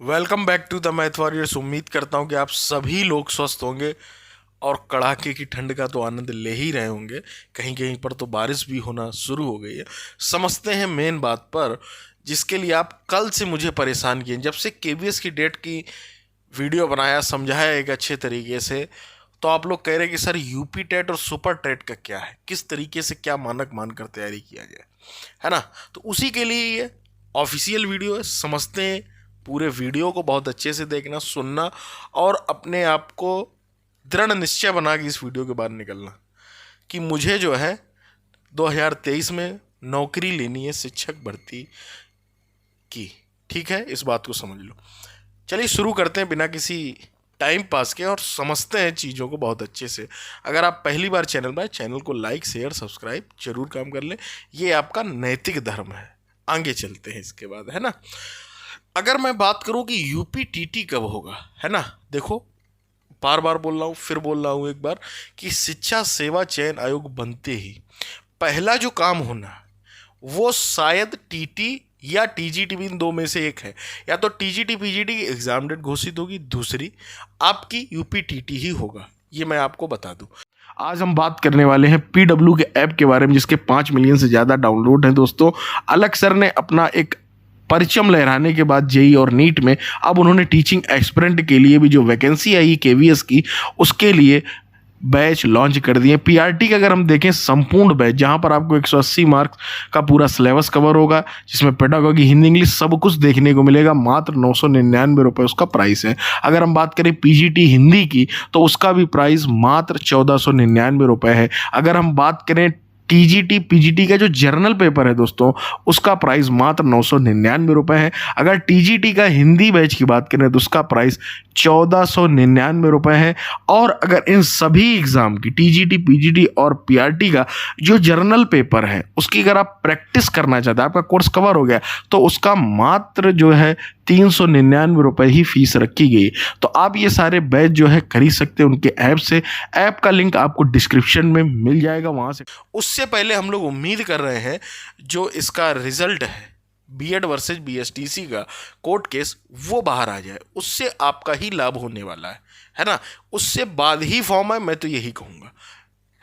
Welcome back to the math warriors. उम्मीद करता हूँ कि आप सभी लोग स्वस्थ होंगे और कड़ाके की ठंड का तो आनंद ले ही रहे होंगे। कहीं कहीं पर तो बारिश भी होना शुरू हो गई है। समझते हैं मेन बात पर, जिसके लिए आप कल से मुझे परेशान किए। जब से केवीएस की डेट की वीडियो बनाया, समझाया एक अच्छे तरीके से, तो आप लोग कह रहे हैं कि सर यूपी टेट और सुपर टेट का क्या है, किस तरीके से क्या मानक मानकर तैयारी किया जाए, है ना। तो उसी के लिए ये ऑफिशियल वीडियो है। समझते हैं, पूरे वीडियो को बहुत अच्छे से देखना, सुनना और अपने आप को दृढ़ निश्चय बना के इस वीडियो के बाहर निकलना कि मुझे जो है 2023 में नौकरी लेनी है शिक्षक भर्ती की। ठीक है, इस बात को समझ लो। चलिए शुरू करते हैं बिना किसी टाइम पास के और समझते हैं चीज़ों को बहुत अच्छे से। अगर आप पहली बार चैनल पर, चैनल को लाइक शेयर सब्सक्राइब जरूर काम कर लें, ये आपका नैतिक धर्म है। आगे चलते हैं इसके बाद, है ना। अगर मैं बात करूं कि यूपी टीटी कब होगा, है ना, देखो बार बार बोल रहा हूँ, फिर बोल रहा हूँ एक बार कि शिक्षा सेवा चयन आयोग बनते ही पहला जो काम होना है वो शायद टीटी या टीजीटी भी, इन दो में से एक है। या तो टीजीटी पीजीटी की एग्जाम डेट घोषित होगी, दूसरी आपकी यूपी टीटी ही होगा। ये मैं आपको बता दूं। आज हम बात करने वाले हैं पीडब्ल्यू के ऐप के बारे में, जिसके 5 मिलियन से ज़्यादा डाउनलोड हैं दोस्तों। अलग सर ने अपना एक परचम लहराने के बाद जेई और नीट में अब उन्होंने टीचिंग एस्पिरेंट के लिए भी जो वैकेंसी आई केवीएस की, उसके लिए बैच लॉन्च कर दिए। पीआरटी का अगर हम देखें संपूर्ण बैच, जहां पर आपको 180 मार्क्स का पूरा सिलेबस कवर होगा, जिसमें पेडागॉजी, हिंदी, इंग्लिश सब कुछ देखने को मिलेगा। मात्र 999 रुपये उसका प्राइस है। अगर हम बात करें पीजीटी हिंदी की, तो उसका भी प्राइस मात्र 1499 रुपये है। अगर हम बात करें टीजीटी पीजीटी का जो जर्नल पेपर है दोस्तों, उसका प्राइस मात्र 999 रुपये है। अगर टीजीटी का हिंदी बैच की बात करें तो उसका प्राइस 1499 रुपये है। और अगर इन सभी एग्जाम की टीजीटी पीजीटी और पीआरटी का जो जर्नल पेपर है उसकी अगर आप प्रैक्टिस करना चाहते हैं, आपका कोर्स कवर हो गया, तो उसका मात्र जो है 399 रुपये ही फीस रखी गई। तो आप ये सारे बैच जो है खरीद सकते हैं उनके ऐप से। ऐप का लिंक आपको डिस्क्रिप्शन में मिल जाएगा, वहाँ से। उससे पहले हम लोग उम्मीद कर रहे हैं जो इसका रिजल्ट है बीएड वर्सेज बीएसटीसी का कोर्ट केस, वो बाहर आ जाए, उससे आपका ही लाभ होने वाला है ना। उससे बाद ही फॉर्म है, मैं तो यही कहूँगा,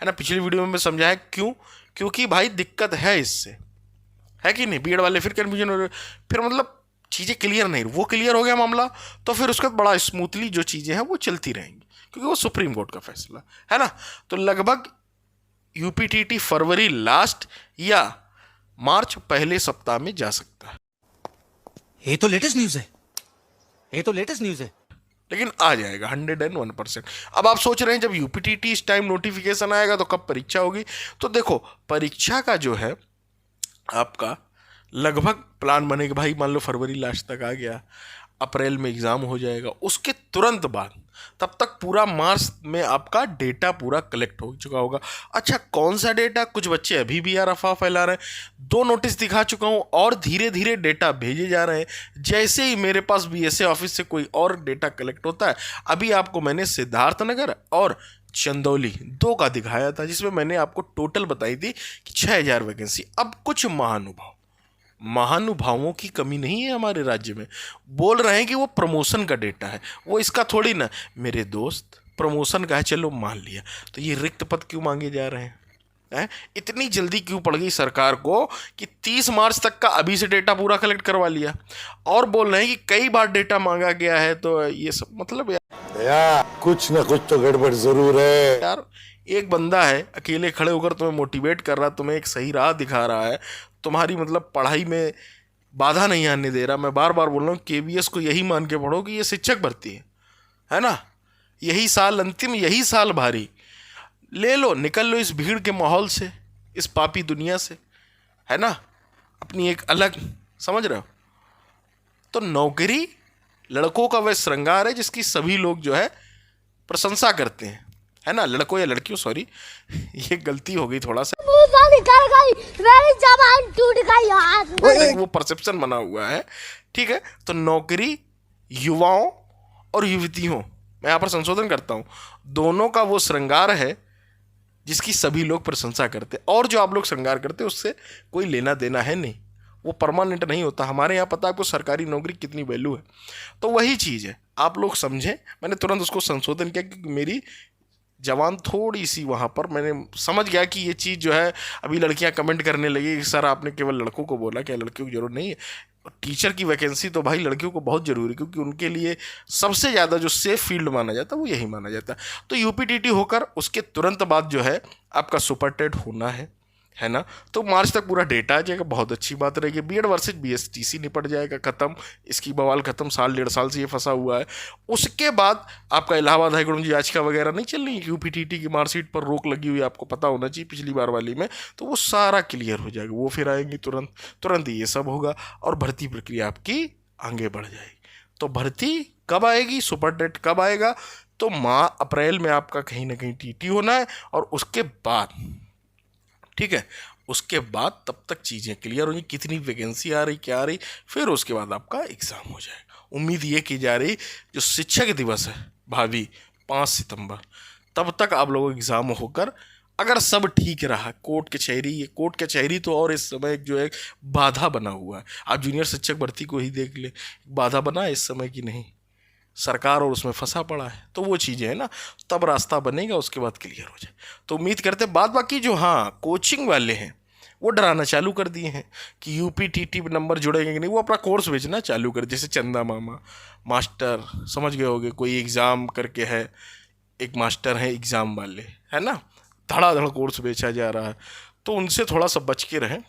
है ना। पिछली वीडियो में मैं समझाया क्यों, क्योंकि भाई दिक्कत है इससे, है कि नहीं। बीएड वाले फिर कन्फ्यूजन हो रहे, फिर मतलब चीज़ें क्लियर नहीं, वो क्लियर हो गया मामला, तो फिर उसके बाद बड़ा स्मूथली जो चीज़ें हैं वो चलती रहेंगी, क्योंकि वो सुप्रीम कोर्ट का फैसला है ना। तो लगभग यूपीटीटी फरवरी लास्ट या मार्च पहले सप्ताह में जा सकता है। ये तो लेटेस्ट न्यूज़ है, ये तो लेटेस्ट न्यूज़ है। लेकिन आ जाएगा 101%। अब आप सोच रहे हैं जब यूपीटीटी इस टाइम नोटिफिकेशन आएगा तो कब परीक्षा होगी। तो देखो परीक्षा का जो है आपका लगभग प्लान बनेगा भाई, मान लो फरवरी लास्ट तक आ गया, अप्रैल में एग्ज़ाम हो जाएगा, उसके तुरंत बाद तब तक पूरा मार्च में आपका डेटा पूरा कलेक्ट हो चुका होगा। अच्छा कौन सा डेटा, कुछ बच्चे अभी भी यार अफवाह फैला रहे हैं। 2 नोटिस दिखा चुका हूँ और धीरे धीरे डेटा भेजे जा रहे हैं। जैसे ही मेरे पास बीएसए ऑफिस से कोई और डेटा कलेक्ट होता है, अभी आपको मैंने सिद्धार्थनगर और चंदौली 2 का दिखाया था, जिसमें मैंने आपको टोटल बताई थी कि 6000 वैकेंसी। अब कुछ महानुभावों की कमी नहीं है हमारे राज्य में, बोल रहे हैं कि वो प्रमोशन का डेटा है, वो इसका थोड़ी ना। मेरे दोस्त प्रमोशन का है, चलो मान लिया, तो ये रिक्त पद क्यों मांगे जा रहे हैं? इतनी जल्दी क्यों पड़ गई सरकार को कि 30 मार्च तक का अभी से डेटा पूरा कलेक्ट करवा लिया, और बोल रहे हैं कि कई बार डेटा मांगा गया है। तो ये सब मतलब यार कुछ ना कुछ तो गड़बड़ जरूर है यार। एक बंदा है अकेले खड़े होकर तुम्हें मोटिवेट कर रहा, तुम्हें एक सही राह दिखा रहा है, तुम्हारी मतलब पढ़ाई में बाधा नहीं आने दे रहा। मैं बार बार बोल रहा हूँ केवीएस को यही मान के पढ़ो कि ये शिक्षक भर्ती है ना। यही साल अंतिम, यही साल भारी, ले लो, निकल लो इस भीड़ के माहौल से, इस पापी दुनिया से, है ना। अपनी एक अलग, समझ रहे हो। तो नौकरी लड़कों का वह श्रृंगार है जिसकी सभी लोग जो है प्रशंसा करते हैं, है ना। लड़कों या लड़कियों, सॉरी ये गलती हो गई थोड़ा सा, निकल गई, मेरी जबान टूट गई यार। वो परसेप्शन बना हुआ है, ठीक है। तो नौकरी युवाओं और युवतियों, मैं यहाँ पर संशोधन करता हूँ, दोनों का वो श्रृंगार है जिसकी सभी लोग प्रशंसा करते हैं। और जो आप लोग श्रृंगार करते हैं उससे कोई लेना देना है नहीं, वो परमानेंट नहीं होता। हमारे यहाँ पता है आपको सरकारी नौकरी कितनी वैल्यू है। तो वही चीज़ है, आप लोग समझें। मैंने तुरंत उसको संशोधन किया क्योंकि मेरी जवान थोड़ी सी वहाँ पर, मैंने समझ गया कि ये चीज़ जो है, अभी लड़कियाँ कमेंट करने लगी कि सर आपने केवल लड़कों को बोला, क्या लड़कियों की जरूरत नहीं है? टीचर की वैकेंसी तो भाई लड़कियों को बहुत ज़रूरी है, क्योंकि उनके लिए सबसे ज़्यादा जो सेफ फील्ड माना जाता है वो यही माना जाता है। तो यूपीटीटी होकर उसके तुरंत बाद जो है आपका सुपर टेट होना है ना। तो मार्च तक पूरा डेटा आ जाएगा, बहुत अच्छी बात रहेगी। बीएड वर्सेज बीएसटीसी निपट जाएगा, खत्म, इसकी बवाल खत्म। साल 1.5 साल से ये फंसा हुआ है। उसके बाद आपका इलाहाबाद हाईकोर्ट में याचिका वगैरह नहीं चल रही, यूपीटीटी की मार्कशीट पर रोक लगी हुई है, आपको पता होना चाहिए पिछली बार वाली में, तो वो सारा क्लियर हो जाएगा। वो फिर आएंगी तुरंत तुरंत ही ये सब होगा और भर्ती प्रक्रिया आपकी आगे बढ़ जाएगी। तो भर्ती कब आएगी, सुपर टेट कब आएगा? तो अप्रैल में आपका कहीं ना कहीं टीटी होना है, और उसके बाद, ठीक है, उसके बाद तब तक चीज़ें क्लियर हो जाएंगी, कितनी वैकेंसी आ रही, क्या आ रही, फिर उसके बाद आपका एग्ज़ाम हो जाएगा। उम्मीद ये की जा रही जो शिक्षक दिवस है भावी 5 सितंबर, तब तक आप लोगों का एग्ज़ाम होकर, अगर सब ठीक रहा, कोर्ट कचहरी, ये कोर्ट कचहरी तो और इस समय जो है बाधा बना हुआ है। आप जूनियर शिक्षक भर्ती को ही देख ले, बाधा बना है इस समय की नहीं, सरकार और उसमें फंसा पड़ा है। तो वो चीज़ें हैं ना, तब रास्ता बनेगा, उसके बाद क्लियर हो जाए। तो उम्मीद करते हैं। बाद बाकी जो हाँ कोचिंग वाले हैं वो डराना चालू कर दिए हैं कि यूपीटीटी नंबर जुड़ेंगे कि नहीं, वो अपना कोर्स बेचना चालू कर, जैसे चंदा मामा मास्टर, समझ गए होगे, कोई एग्ज़ाम करके है, एक मास्टर है एग्ज़ाम वाले, है ना, धड़ाधड़ कोर्स बेचा जा रहा है। तो उनसे थोड़ा सा बच के रहें,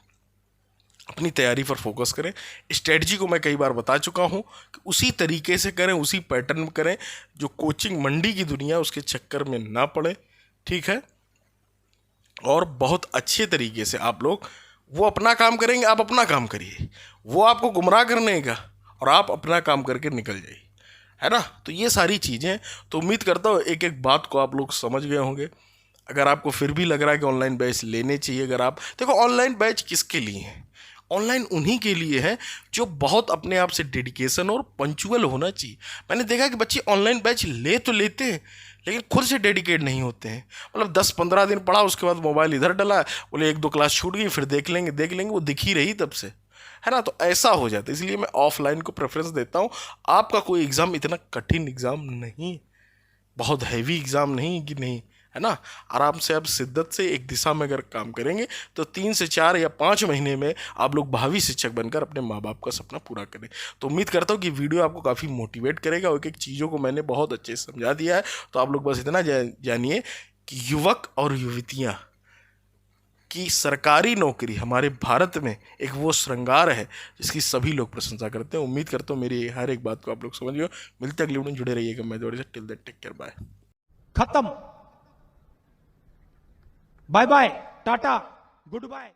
अपनी तैयारी पर फोकस करें। स्ट्रेटजी को मैं कई बार बता चुका हूँ कि उसी तरीके से करें, उसी पैटर्न में करें, जो कोचिंग मंडी की दुनिया उसके चक्कर में ना पड़े, ठीक है। और बहुत अच्छे तरीके से आप लोग, वो अपना काम करेंगे, आप अपना काम करिए, वो आपको गुमराह करने का, और आप अपना काम करके निकल जाइए, है ना। तो ये सारी चीज़ें, तो उम्मीद करता हूँ एक एक बात को आप लोग समझ गए होंगे। अगर आपको फिर भी लग रहा है कि ऑनलाइन बैच लेने चाहिए, अगर आप देखो, ऑनलाइन बैच किसके लिए है? ऑनलाइन उन्हीं के लिए है जो बहुत अपने आप से डेडिकेशन और पंचुअल होना चाहिए। मैंने देखा कि बच्चे ऑनलाइन बैच ले तो लेते हैं, लेकिन खुद से डेडिकेट नहीं होते हैं। मतलब 10-15 दिन पढ़ा, उसके बाद मोबाइल इधर डला, बोले 1-2 क्लास छूट गई, फिर देख लेंगे, वो दिख ही रही तब से, है ना। तो ऐसा हो जाता है, इसलिए मैं ऑफलाइन को प्रेफरेंस देता हूँ। आपका कोई एग्ज़ाम इतना कठिन एग्ज़ाम नहीं, बहुत हैवी एग्ज़ाम नहीं कि नहीं, है ना। आराम से आप शिद्दत से एक दिशा में अगर काम करेंगे तो 3 से 4 या 5 महीने में आप लोग भावी शिक्षक बनकर अपने माँ बाप का सपना पूरा करें। तो उम्मीद करता हूँ कि वीडियो आपको काफ़ी मोटिवेट करेगा, और एक चीज़ों को मैंने बहुत अच्छे से समझा दिया है। तो आप लोग बस इतना जानिए कि युवक और युवतियाँ की सरकारी नौकरी हमारे भारत में एक वो श्रृंगार है जिसकी सभी लोग प्रशंसा करते हैं। उम्मीद करता हूँ मेरी हर एक बात को आप लोग समझ गए। मिलते अगले वीडियो में, जुड़े रहिएगा। मैं दौड़े से, till then take care, bye. खत्म, bye bye, tata, good bye.